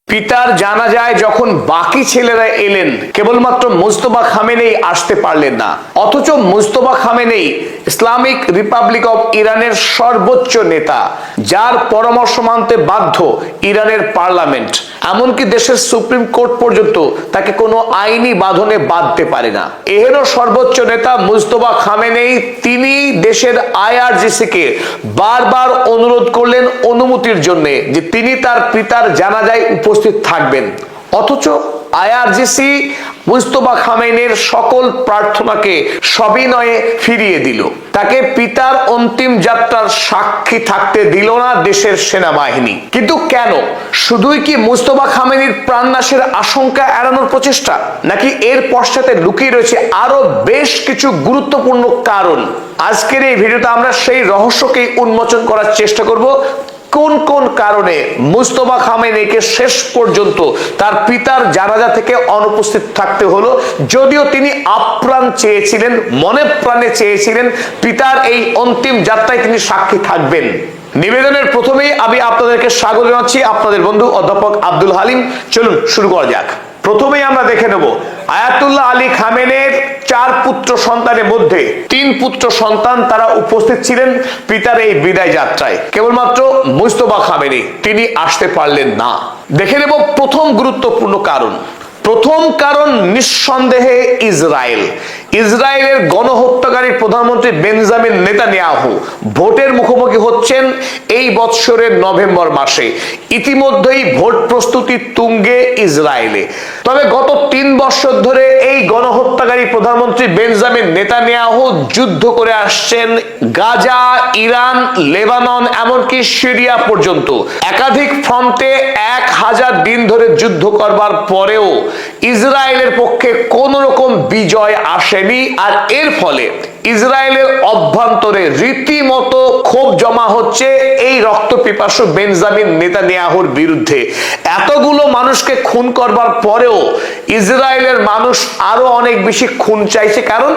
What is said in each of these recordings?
পিতার জানাজায় যখন বাকি ছেলেরা এলেন, কেবলমাত্র মুজতবা খামেনেই আসতে পারলেন না। অথচ Mujtaba Khamenei Islamic Republic of ইরানের সর্বোচ্চ নেতা, যার পরামর্শ মানতে বাধ্য ইরানের পার্লামেন্ট, এমনকি দেশের সুপ্রিম কোর্ট পর্যন্ত তাকে কোনো আইনি বাঁধনে বাঁধতে পারে না। এহেরও সর্বোচ্চ নেতা মুজতবা খামেনেই তিনি দেশের IRGC কে বারবার অনুরোধ করলেন অনুমতির জন্য যে তিনি তার পিতার জানাজায় উপস্থিত থাকবেন। অথচ IRGC মুজতবা খামেনির সকল প্রার্থনাকে সবিনয়ে ফিরিয়ে দিল। তাকে পিতার অন্তিম যাত্রার সাক্ষী থাকতে দিল না দেশের সেনাবাহিনী। কিন্তু কেন? শুধুই কি মুজতবা খামেনির প্রাণনাশের আশঙ্কা এড়ানোর প্রচেষ্টা, নাকি এর পশ্চাতে লুকিয়ে রয়েছে আরো বেশ কিছু গুরুত্বপূর্ণ কারণ? আজকের এই ভিডিওতে আমরা সেই রহস্যকেই উন্মোচন করার চেষ্টা করব। কোন কোন কারণে মুজতবা খামেনিকে শেষ পর্যন্ত তার পিতার জানাজা থেকে অনুপস্থিত থাকতে হলো, যদিও তিনি আপ্রাণ চেয়েছিলেন, মনে প্রাণে চেয়েছিলেন পিতার এই অন্তিম যাত্রায় তিনি সাক্ষী থাকবেন। নিবেদনের প্রথমেই আমি আপনাদেরকে স্বাগত জানাচ্ছি, আপনাদের বন্ধু অধ্যাপক আব্দুল হালিম। চলুন শুরু করা যাক। প্রথমেই আমরা দেখে নেব আয়াতুল্লাহ আলী খামেনের 4 পুত্র সন্তানের মধ্যে 3 পুত্র সন্তান তারা উপস্থিত ছিলেন পিতার এই বিদায় যাত্রায়। কেবলমাত্র মুজতবা খামেনি তিনি আসতে পারলেন না। দেখে নেব প্রথম গুরুত্বপূর্ণ কারণ। প্রথম কারণ নিঃসন্দেহে ইসরায়েল। ইসরায়েলের গণহত্যাকারী প্রধানমন্ত্রী বেঞ্জামিন নেতানিয়াহু ভোটের মুখোমুখি হচ্ছেন এই বৎসরের নভেম্বর মাসে। ইতিমধ্যেই ভোট প্রস্তুতি তুঙ্গে ইসরায়েলে। তবে গত 3 বছর ধরে এই গণহত্যাকারী প্রধানমন্ত্রী বেঞ্জামিন নেতানিয়াহু যুদ্ধ করে আসছেন গাজা, ইরান, লেবানন, এমনকি সিরিয়া পর্যন্ত। একাধিক ফ্রন্টে 1000 দিন ধরে যুদ্ধ করবার পরেও ইসরায়েলের পক্ষে কোন রকম বিজয় আসেনি। আর এর ফলে ইসরায়েলের অভ্যন্তরে রীতিমতো ক্ষোভ জমা হচ্ছে এই রক্তপিপাসু বেঞ্জামিন নেতানিয়াহুর বিরুদ্ধে। এতগুলো মানুষকে খুন করবার পরেও ইসরায়েলের মানুষ আরো অনেক বেশি খুন চাইছে, কারণ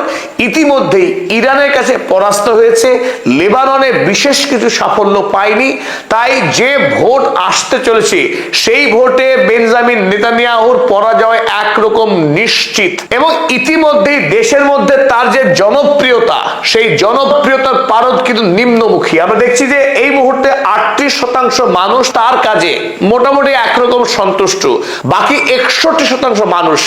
ইতিমধ্যেই ইরানের কাছে পরাস্ত হয়েছে, লেবাননে বিশেষ কিছু সাফল্য পায়নি। তাই যে ভোট আসতে চলেছে সেই ভোটে বেঞ্জামিন নেতানিয়াহুর পরাজয় একরকম নিশ্চিত। এবং ইতিমধ্যেই দেশের মধ্যে তার যে জনপ্রিয়তা, সেই জনপ্রিয়তার পারদ কিন্তু নিম্নমুখী। আমরা দেখছি যে এই মুহূর্তে 38% মানুষ তার কাজে মোটামুটি একরকম সন্তুষ্ট, বাকি 61% মানুষ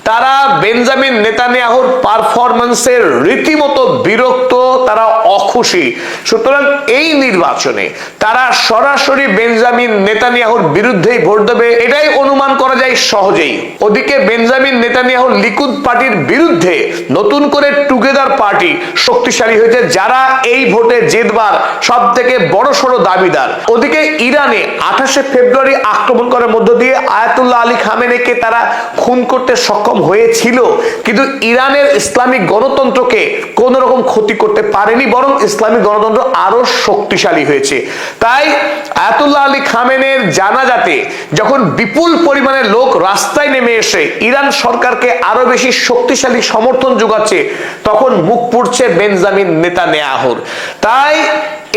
তারা বেঞ্জামিন নেতানিয়াহুর পারফরম্যান্সের রীতিমতো বিরক্ত, তারা অখুশি। সুতরাং এই নির্বাচনে তারা সরাসরি বেঞ্জামিন নেতানিয়াহুর বিরুদ্ধেই ভোট দেবে, এটাই অনুমান করা যায় সহজেই। ওদিকে বেঞ্জামিন নেতানিয়াহুর লিকুদ পার্টির বিরুদ্ধে নতুন করে টুগেদার পার্টি শক্তিশালী হয়েছে, যারা এই ভোটে জেতবার সব থেকে বড় সড়ো দাবিদার। ওদিকে ইরানে 28 ফেব্রুয়ারি আক্রমণ করার মধ্য দিয়ে আয়াতুল্লাহ আলী খামেনিকে তারা খুন করতে সক্ষম হয়েছিল, কিন্তু ইরানের ইসলামিক গণতন্ত্রকে কোন রকম ক্ষতি করতে পারেনি, বরং ইসলামিক গণতন্ত্র আরো শক্তিশালী হয়েছে। তাই আয়াতুল্লাহ আলী খামেনির জানাজাতে যখন বিপুল পরিমাণে লোক রাস্তায় নেমে এসে ইরান সরকারকে আরো বেশি শক্তিশালী সমর্থন যোগাচ্ছে, তখন মুখ পুড়ছে বেঞ্জামিন নেতানিয়াহুর। তাই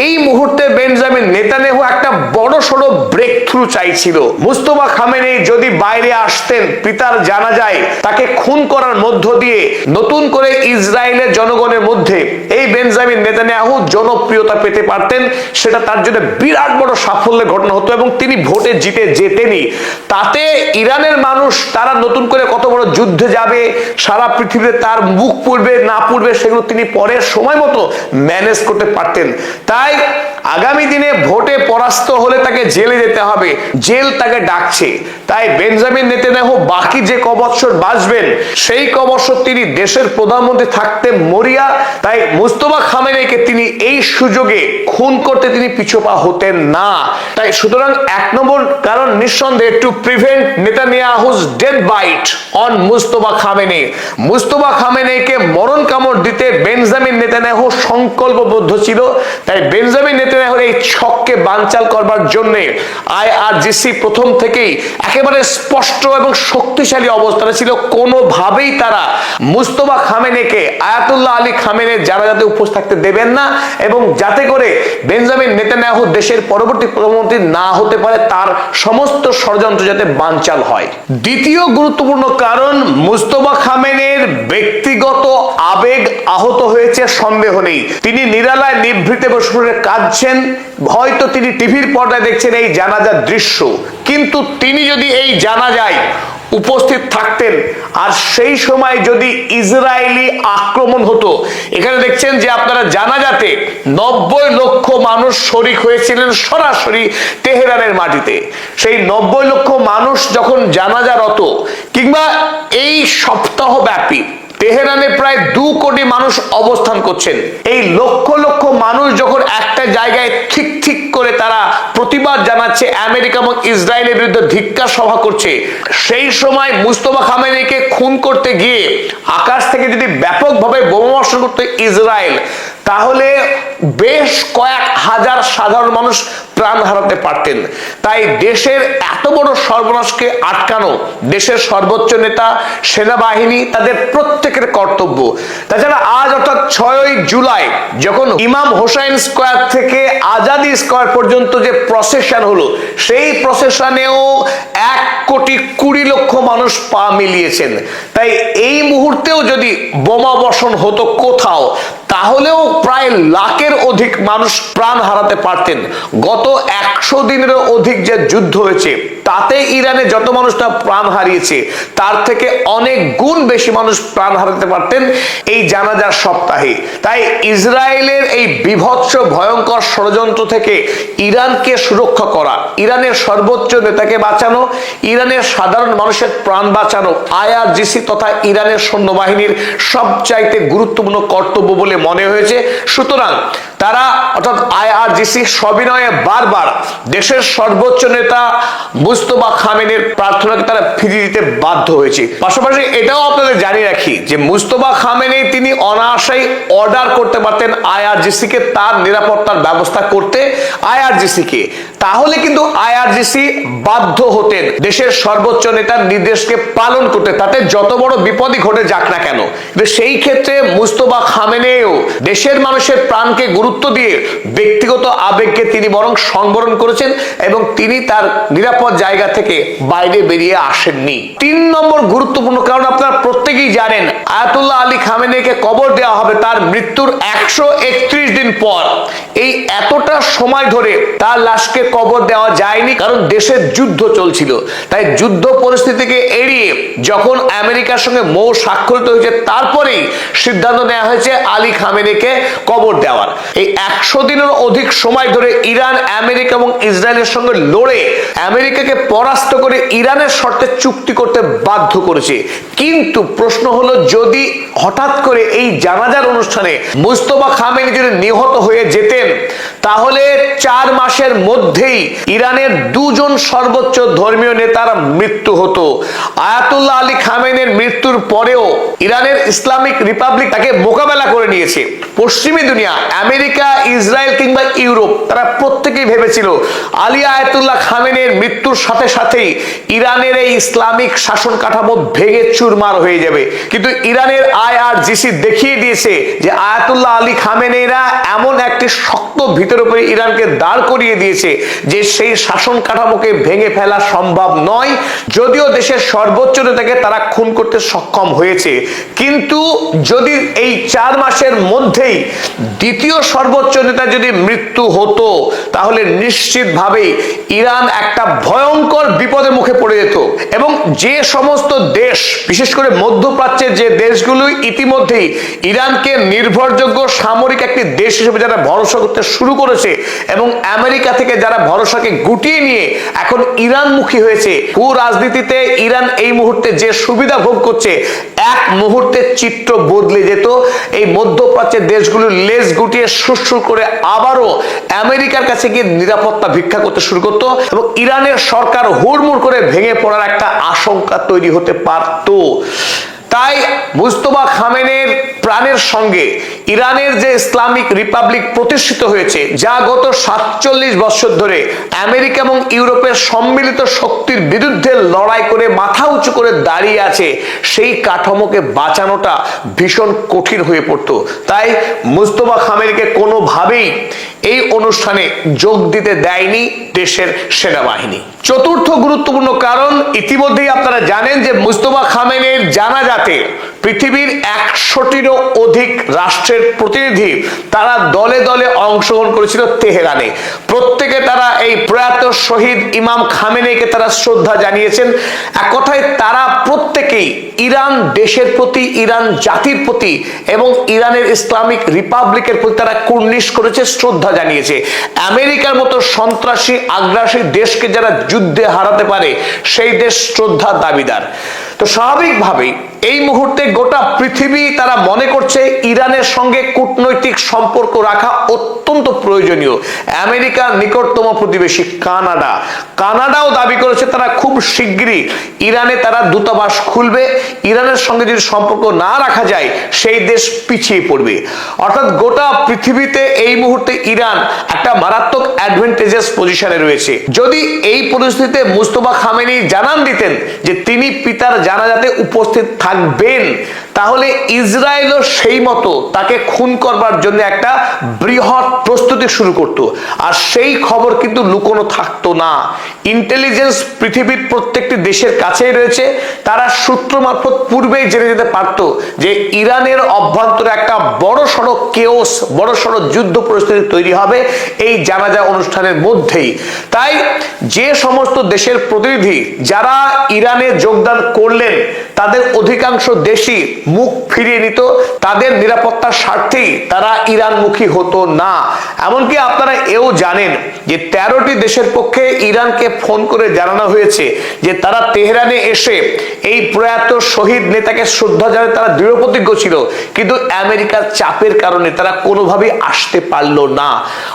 এই মুহূর্তে বেঞ্জামিন নেতানিয়াহু একটা বড় সড়ো ব্রেক থ্রু চাইছিল। মুজতবা খামেনি যদি বাইরে আসতেন পিতার জানাজায়, তাকে খুন করার মধ্য দিয়ে নতুন করে ইসরায়েলের জনগণের মধ্যে এই বেঞ্জামিন নেতানিয়াহু জনপ্রিয়তা পেতে পারতেন। সেটা তার জন্য বিরাট বড় সাফল্যের ঘটনা হতো এবং তিনি ভোটে জিতে যেতেনই। তাতে ইরানের মানুষ তারা নতুন করে কত বড় যুদ্ধে যাবে, সারা পৃথিবীতে তার মুখ পুড়বে না পুড়বে সেগুলো তিনি পরে সময় মতো ম্যানেজ করতে পারতেন। তাই আগামী দিনে ভোটে পরাস্ত হলে তাকে জেলে যেতে হবে, জেল তাকে ডাকছে। তাই বেঞ্জামিন নেতানিয়াহু বাকি যে কবৎসর বাঁচবেন সেই কবৎসর তিনি দেশের প্রধানমন্ত্রী থাকতে মরিয়া। তাই মুজতবা খামেনিকে তিনি এই সুযোগে খুন করতে তিনি পিছপা হতেন না। তাই সুতরাং 1 নম্বর কারণ নিঃসন্দেহে to prevent Netanyahu's death bite on Mojtaba Khamenei. মুজতবা খামেনিকে মরণ কামড় দিতে বেঞ্জামিন নেতানিয়াহু সংকল্পবদ্ধ ছিল। তাই বেঞ্জামিন নেতানিয়াহুর এই ছককে বানচাল করবার জন্য আইআরজিসি প্রথম থেকেই একেবারে স্পষ্ট এবং শক্তিশালী অবস্থানে ছিল। কোনোভাবেই তারা মুস্তফা খামেনেকে, আয়াতুল্লাহ আলী খামেনের জানাজাতে উপস্থিত থাকতে দেবেন না, এবং যাতে করে বেঞ্জামিন নেতানিয়াহু দেশের পরবর্তী প্রধানমন্ত্রী না হতে পারে তার সমস্ত ষড়যন্ত্র যাতে বানচাল হয়। দ্বিতীয় গুরুত্বপূর্ণ কারণ, মুস্তফা খামেনের ব্যক্তিগত আবেগ আহত হয়েছে সন্দেহ নেই। তিনি নিরালায় নিভৃতে বসে কাঁদছেন, হয়তো তিনি টিভির পর্দায় দেখছেন এই জানাজার দৃশ্য, কিন্তু তিনি যদি এই জানাজায় উপস্থিত থাকতেন আর সেই সময় যদি ইসরায়েলি আক্রমণ হতো, এখানে দেখছেন যে আপনারা জানাজাতে 90 লক্ষ মানুষ শরিক হয়েছিলেন সরাসরি তেহরানের মাটিতে। সেই 90 লক্ষ মানুষ যখন জানাজারত, কিংবা এই সপ্তাহ ব্যাপী তেহরানে প্রায় 2 কোটি মানুষ অবস্থান করছেন, এই লক্ষ লক্ষ মানুষ যখন একটা জায়গায় ঠিক ঠিক করে তারা প্রতিবাদ জানাচ্ছে, আমেরিকা এবং ইসরায়েলের বিরুদ্ধে ধিক্কার সভা করছে, সেই সময় মুস্তফা খামেনিকে খুন করতে গিয়ে আকাশ থেকে যদি ব্যাপকভাবে বোমাবর্ষণ করতে ইসরায়েল, তাহলে বেশ কয়েক হাজার সাধারণ মানুষ প্রাণ হারাতে পারতেন। তাই দেশের এত বড় সর্বনাশকে আটকানো দেশের সর্বোচ্চ নেতা, সেনাবাহিনী, তাদের প্রত্যেকের কর্তব্য। তাছাড়া আজ অর্থাৎ 6ই জুলাই যখন ইমাম হোসাইন স্কোয়ার থেকে আজাদি স্কোয়ার পর্যন্ত যে প্রসেশন হলো, সেই প্রসেশনেও 1,20,00,000 মানুষ পা মিলিয়েছেন। তাই এই মুহূর্তেও যদি বোমা বর্ষণ হতো কোথাও, তাহলেও প্রায় লাখের অধিক মানুষ প্রাণ হারাতে পারতেন। গত 100 দিনেরও অধিক যে যুদ্ধ হয়েছে, তাতে ইরানে যত মানুষটা প্রাণ হারিয়েছে তার থেকে অনেক গুণ বেশি মানুষ প্রাণ হারাতে পারতেন এই জানাজার সপ্তাহে। তাই ইসরায়েলের এই বিভৎস ভয়ঙ্কর ষড়যন্ত্র থেকে ইরানকে সুরক্ষা করা, ইরানের সর্বোচ্চ নেতাকে বাঁচানো, ইরানের সাধারণ মানুষের প্রাণ বাঁচানো আইআরজিসি তথা ইরানের সৈন্যবাহিনীর সবচাইতে গুরুত্বপূর্ণ কর্তব্য বলে মনে হয়েছে। সুতরাং তারা অর্থাৎ আইআরজিসি সবিনয়ে বারবার দেশের সর্বোচ্চ নেতা মুস্তফা খামেনির প্রার্থনাকে তারা ফিরিয়ে দিতে বাধ্য হয়েছে। পাশাপাশি এটাও আপনাদের জানিয়ে রাখি যে মুস্তফা খামেনি তিনি অনায়াসেই অর্ডার করতে পারতেন আইআরজিসি কে তার নিরাপত্তার ব্যবস্থা করতে, আইআরজিসি কে, তাহলে কিন্তু আইআরজিসি বাধ্য হতেন দেশের সর্বোচ্চ নেতার নির্দেশকে পালন করতে, তাতে যত বড় বিপদই ঘটে যাক না কেন। কিন্তু সেই ক্ষেত্রে মুস্তফা খামেনিও দেশের মানুষের প্রাণকে গুরুত্ব দিয়ে ব্যক্তিগত আবেগকে তিনি বরং সংবরণ করেছেন এবং তিনি তার নিরাপদ জায়গা থেকে বাইরে বেরিয়ে আসেননি। 3 নম্বর গুরুত্বপূর্ণ কারণ, আপনারা প্রত্যেকেই জানেন আয়াতুল্লাহ আলী খামেনিকে কবর দেওয়া হবে তার মৃত্যুর 131 দিন পর। এই এতটা সময় ধরে তার লাশকে কবর দেওয়া যায়নি, কারণ দেশের যুদ্ধ চলছিল। তাই যুদ্ধ পরিস্থিতিকে এড়িয়ে যখন আমেরিকার সঙ্গে মৌ স্বাক্ষরিত হয়েছে, তারপরেই সিদ্ধান্ত নেওয়া হয়েছে আলী খামেনিকে কবর দেওয়ার। এই 100 দিনের অধিক সময় ধরে ইরান, আমেরিকা এবং ইসরায়েলের সঙ্গে লড়ে আমেরিকাকে পরাস্ত করে ইরানের শর্তে চুক্তি করতে বাধ্য করেছে। কিন্তু প্রশ্ন হলো, যদি হঠাৎ করে এই জানাজার অনুষ্ঠানে মুস্তফা খামেনি যদি নিহত হয়ে যেতেন, তাহলে 4 মাসের মধ্যেই ইরানের 2 জন সর্বোচ্চ ধর্মীয় নেতার মৃত্যু হতো। আয়াতুল্লাহ আলী খামেনির মৃত্যুর পরেও ইরানের ইসলামিক রিপাবলিক তাকে মোকাবেলা করে নিয়েছে। পশ্চিমী দুনিয়া, আমেরিকা, ইসরায়েল কিংবা ইউরোপ, তারা প্রত্যেকেই ভেবেছিল আলী আয়াতুল্লাহ খামেনির মৃত্যুর সাথে সাথেই ইরানের এই ইসলামিক শাসন কাঠামো ভেঙে চুরমার হয়ে যাবে। কিন্তু ইরানের আইআরজিসি দেখিয়ে দিয়েছে যে আয়াতুল্লাহ আলী খামেনিরা এমন একটি শক্ত ভিতের উপরে ইরানকে দাঁড় করিয়ে দিয়েছে যে সেই শাসন কাঠামোকে ভেঙে ফেলা সম্ভব নয়। যদিও দেশের সর্বোচ্চ নেতাকে তারা খুন করতে সক্ষম হয়েছে, কিন্তু যদি এই 4 মাসের মধ্যেই দ্বিতীয় সর্বোচ্চ নেতা যদি মৃত্যু হতো, তাহলে নিশ্চিতভাবে ইরান একটা ভয়ঙ্কর বিপদের মুখে পড়ে যেত। এবং যে সমস্ত দেশ, বিশেষ করে মধ্যপ্রাচ্যের যে দেশগুলো ইতিমধ্যেই ইরানকে নির্ভরযোগ্য সামরিক একটি দেশ হিসেবে যারা ভরসা করতে শুরু করেছে এবং আমেরিকা থেকে যারা ভরসাকে গুটিয়ে নিয়ে এখন ইরানমুখী হয়েছে, ভূ রাজনীতিতে ইরান এই মুহূর্তে যে সুবিধা ভোগ করছে, এক মুহূর্তে চিত্র বদলে যেত। এই মধ্যপ্রাচ্যের দেশগুলো লেজ গুটিয়ে সুরসুর করে আবারও আমেরিকার কাছে গিয়ে নিরাপত্তা ভিক্ষা করতে শুরু করতো এবং ইরানের সরকার হুড়মুড় করে ভেঙে পড়ার একটা আশঙ্কা তৈরি হতে পারত। তাই মুস্তফা খামেনির প্রাণের সঙ্গে ইরানের যে ইসলামিক রিপাবলিক প্রতিষ্ঠিত হয়েছে, যা গত 47 বছর ধরে আমেরিকা এবং ইউরোপের সম্মিলিত শক্তির বিরুদ্ধে লড়াই করে মাথা উঁচু করে দাঁড়িয়ে আছে, সেই কাঠামোকে বাঁচানোটা ভীষণ কঠিন হয়ে পড়তো। তাই মুস্তফা খামেনিকে কোনোভাবেই এই অনুষ্ঠানে যোগ দিতে দেয়নি দেশের সেনাবাহিনী। চতুর্থ গুরুত্বপূর্ণ কারণ, ইতিমধ্যেই আপনারা জানেন যে মুস্তফা খামেনির জানাজাতে পৃথিবীর 100টিরও অধিক রাষ্ট্রের প্রতিনিধি তারা দলে দলে অংশগ্রহণ করেছিল তেহরানে। প্রত্যেকে তারা এই প্রয়াত শহীদ ইমাম খামেনিকে তারা শ্রদ্ধা জানিয়েছেন। এক কথায় তারা প্রত্যেকেই ইরান দেশের প্রতি, ইরান জাতির প্রতি এবং ইরানের ইসলামিক রিপাবলিকের প্রতি তারা কুর্নিশ করেছে, শ্রদ্ধা জানিয়েছে। আমেরিকার মতো সন্ত্রাসী আগ্রাসী দেশকে যারা যুদ্ধে হারাতে পারে, সেই দেশ শ্রদ্ধার দাবিদার। তো স্বাভাবিকভাবেই এই মুহূর্তে গোটা পৃথিবী তারা মনে করছে ইরানের সঙ্গে কূটনৈতিক সম্পর্ক রাখা অত্যন্ত প্রয়োজনীয়। আমেরিকার নিকটতম প্রতিবেশী কানাডাও দাবি করেছে তারা খুব শিগগিরই ইরানে তারা দূতাবাস খুলবে। ইরানের সঙ্গে যদি সম্পর্ক না রাখা যায়, সেই দেশ পিছিয়ে পড়বে। অর্থাৎ গোটা পৃথিবীতে এই মুহূর্তে ইরান একটা মারাত্মক অ্যাডভান্টেজাস পজিশনে রয়েছে। যদি এই পরিস্থিতিতে মুস্তফা খামেনি জানান দিতেন যে তিনি পিতার জানাজাতে উপস্থিত থাকবেন, তাহলে ইসরায়েলও সেই মতো তাকে খুন করবার জন্য একটা বৃহৎ প্রস্তুতি শুরু করত। আর সেই খবর কিন্তু লুকোনো থাকতো না। ইন্টেলিজেন্স পৃথিবীর প্রত্যেকটি দেশের কাছেই রয়েছে। তারা সূত্র মারফত পূর্বেই জেনে যেতে পারত যে ইরানের অভ্যন্তরে একটা বড়সড় কেওস, বড়সড় যুদ্ধ পরিস্থিতি তৈরি হবে এই জানাজা অনুষ্ঠানের মধ্যেই। তাই যে সমস্ত দেশের প্রতিনিধি যারা ইরানে যোগদান করলেন, তাদের অধিকাংশ দেশই মুখ ফিরিয়ে নিত। তাদের নিরাপত্তার স্বার্থেই তারা ইরানমুখী হতো না। এমনকি আপনারা এও জানেন যে 13টি দেশের পক্ষে ইরানকে ফোন করে জানানো হয়েছে যে তারা তেহরানে এসে এই প্রয়াত শহীদ নেতাকে শ্রদ্ধা জানাতে তারা দৃঢ়প্রতিজ্ঞ ছিল, কিন্তু আমেরিকার চাপের কারণে তারা কোনোভাবেই আসতে পারলো না।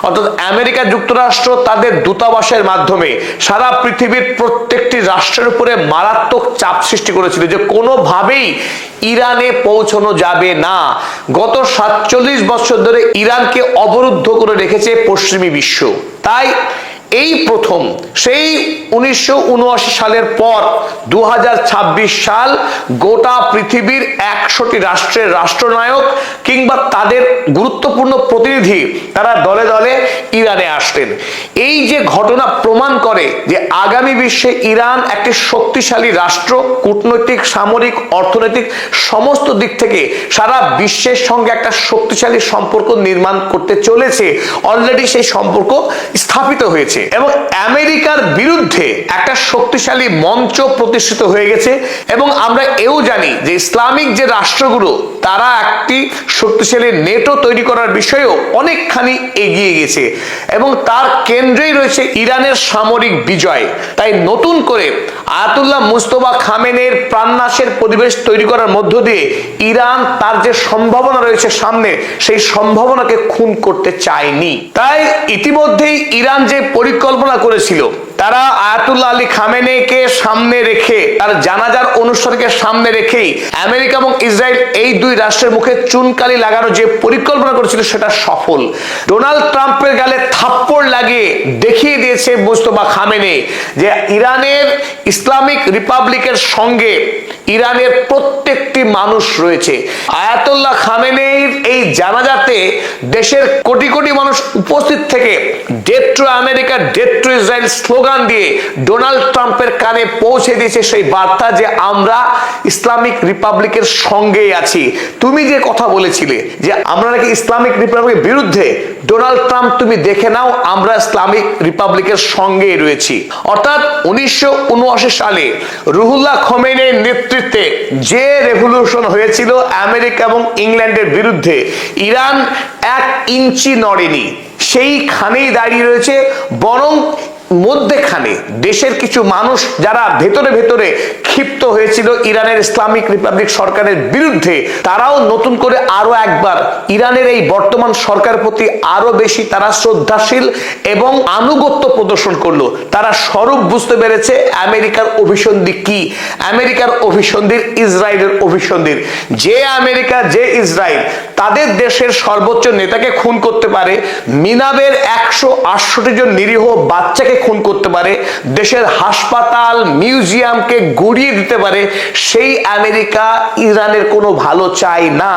অর্থাৎ আমেরিকা যুক্তরাষ্ট্র তাদের দূতাবাসের মাধ্যমে সারা পৃথিবীর প্রত্যেকটি রাষ্ট্রের উপরে মারাত্মক চাপ সৃষ্টি করেছিল যে কোনোভাবেই ইরানে পৌঁছানো যাবে না। গত 47 বছর ধরে ইরানকে অবরুদ্ধ করে রেখেছে পশ্চিমী বিশ্ব। তাই এই প্রথম সেই 1979 সালের পর 2026 সাল গোটা পৃথিবীর 100টি রাষ্ট্রের রাষ্ট্রনায়ক কিংবা তাদের গুরুত্বপূর্ণ প্রতিনিধি তারা দলে দলে ইরানে আসতেন। এই যে ঘটনা প্রমাণ করে যে আগামী বিশ্বে ইরান একটি শক্তিশালী রাষ্ট্র, কূটনৈতিক, সামরিক, অর্থনৈতিক সমস্ত দিক থেকে সারা বিশ্বের সঙ্গে একটা শক্তিশালী সম্পর্ক নির্মাণ করতে চলেছে। অলরেডি সেই সম্পর্ক স্থাপিত হয়েছে এবং আমেরিকার বিরুদ্ধে একটা শক্তিশালী মঞ্চ প্রতিষ্ঠিত হয়ে গেছে। এবং আমরা এও জানি যে ইসলামিক যে রাষ্ট্রগুলো তারা একটি শক্তিশালী নেটো তৈরি করার বিষয়েও অনেকখানি এগিয়ে গেছে এবং তার কেন্দ্রেই রয়েছে ইরানের সামরিক বিজয়। তাই নতুন করে আয়াতুল্লাহ মুস্তফা খামেনির প্রাণনাশের পরিবেশ তৈরি করার মধ্য দিয়ে ইরান তার যে সম্ভাবনা রয়েছে সামনে, সেই সম্ভাবনাকে খুন করতে চায়নি। তাই ইতিমধ্যেই ইরান যে পরিকল্পনা করেছিল, তারা আয়াতুল্লাহ আলী খামেনিকে সামনে রেখে, তার জানাজার অনুষ্ঠানকে সামনে রেখেই আমেরিকা এবং ইসরায়েল এই দুই রাষ্ট্রের মুখে চুনকালি লাগানোর যে পরিকল্পনা করেছিল সেটা সফল। ডোনাল্ড ট্রাম্পের গালে থাপ্পড় লাগিয়ে দেখিয়ে দিয়েছে মুস্তফা খামেনি যে ইরানের ইসলামিক রিপাবলিকের সঙ্গে ইরানের প্রত্যেকটি মানুষ রয়েছে। আয়াতুল্লাহ খামেনির এই জানাজাতে দেশের কোটি কোটি মানুষ উপস্থিত থেকে death to America, death two Israel slogan দিয়ে ডোনাল্ড ট্রাম্পের কানে পৌঁছে দিয়েছে সেই বার্তা যে আমরা ইসলামিক রিপাবলিকের সঙ্গেই আছি। তুমি যে কথা বলেছিলে যে আমরা নাকি ইসলামিক রিপাবলিকের বিরুদ্ধে, ডোনাল্ড ট্রাম্প তুমি দেখে নাও আমরা ইসলামিক রিপাবলিকের সঙ্গেই রয়েছি। অর্থাৎ 1979 সালে রুহুল্লাহ খোমেনির নেতৃত্বে যে রেভলিউশন হয়েছিল আমেরিকা এবং ইংল্যান্ডের বিরুদ্ধে, ইরান 1 ইঞ্চি নড়েনি, সেইখানেই দাঁড়িয়ে রয়েছে। বরং মধ্যেখানে দেশের কিছু মানুষ যারা ভেতরে ভেতরে ক্ষিপ্ত হয়েছিল ইরানের ইসলামিক রিপাবলিক সরকারের বিরুদ্ধে, তারাও নতুন করে আরো একবার ইরানের এই বর্তমান সরকারের প্রতি আরো বেশি তারা শ্রদ্ধাশীল এবং আনুগত্য প্রদর্শন করলো। তারা স্বরূপ বুঝতে পেরেছে আমেরিকার অভিসন্ধি কি। আমেরিকার অভিসন্ধির ইসরায়েলের অভিসন্ধির, যে আমেরিকা যে ইসরায়েল তাদের দেশের সর্বোচ্চ নেতাকে খুন করতে পারে, মিনাবের 168 জন নিরীহ বাচ্চাকে খুন করতে পারে, দেশের হাসপাতাল মিউজিয়ামকে গুড়িয়ে দিতে পারে, সেই আমেরিকা ইরানের কোনো ভালো চায় না।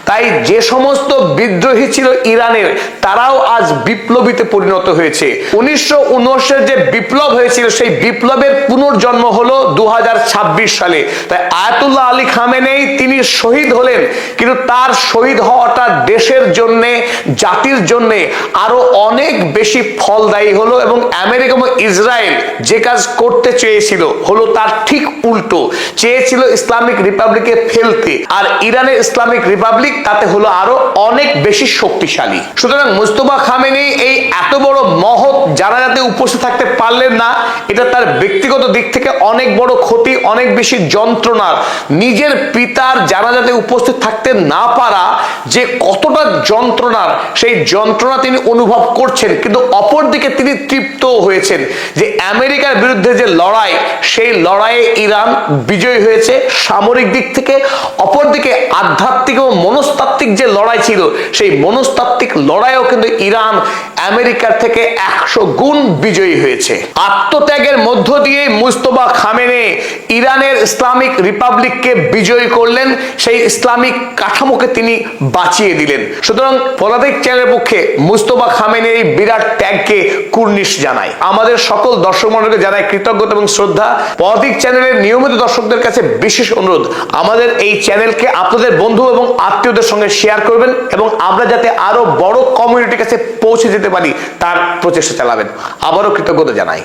তাই যে সমস্ত বিদ্রোহী ছিল ইরানের, তারাও আজ বিপ্লবীতে পরিণত হয়েছে। 1959 যে বিপ্লব হয়েছিল, সেই বিপ্লবের পুনর্জন্ম হলো 2026 সালে। তাই আয়াতুল্লাহ আলী খামেনেই তিনি শহীদ হলেন, কিন্তু তার শহীদ হওয়াটা দেশের জন্য, জাতির জন্য আরো অনেক বেশি ফলদায়ী হলো। এবং আমেরিকা এবং ইসরায়েল যে কাজ করতে চেয়েছিল হলো তার ঠিক উল্টো। চেয়েছিল ইসলামিক রিপাবলিকে ফেলতে, আর ইরানের ইসলামিক রিপাবলিক তাতে হলো আরো অনেক বেশি শক্তিশালী। সুতরাং মুস্তফা খামেনি এই এত বড় মহৎ জানাজাতে উপস্থিত থাকতে পারলেন না, এটা তার ব্যক্তিগত দিক থেকে অনেক বড় ক্ষতি, অনেক বেশি যন্ত্রণার। নিজের পিতার জানাজাতে উপস্থিত থাকতে না পারা যে কতটা যন্ত্রণার, সেই যন্ত্রণা তিনি অনুভব করছেন। কিন্তু অপরদিকে তিনি তৃপ্ত হয়েছেন যে আমেরিকার বিরুদ্ধে যে লড়াই, সেই লড়াইয়ে ইরান বিজয়ী হয়েছে সামরিক দিক থেকে। অপরদিকে আধ্যাত্মিক ও মনস্তাত্ত্বিক যে লড়াই ছিল, সেই মনস্তাত্ত্বিক লড়াইও কিন্তু ইরান আমেরিকার থেকে 100 গুণ বিজয়ী হয়েছে। আত্মত্যাগের মধ্য দিয়ে মুস্তফা খামেনি ইরানের ইসলামিক রিপাবলিককে বিজয়ী করলেন, সেই ইসলামিক কাঠামোকে তিনি বাঁচিয়ে দিলেন। সুতরাং পদাতিক চ্যানেলের পক্ষে মুস্তফা খামেনির এই বিরাট ত্যাগকে কুর্নিশ জানাই। আমাদের সকল দর্শক মণ্ডলীকে জানাই কৃতজ্ঞতা এবং শ্রদ্ধা। পদাতিক চ্যানেলের নিয়মিত দর্শকদের কাছে বিশেষ অনুরোধ, আমাদের এই চ্যানেলকে আপনাদের বন্ধু এবং আত্মীয়দের সঙ্গে শেয়ার করবেন এবং আমরা যাতে আরো বড় কমিউনিটির কাছে পৌঁছে যেতে পারি তার প্রচেষ্টা চালাবেন। আবারও কৃতজ্ঞতা জানাই।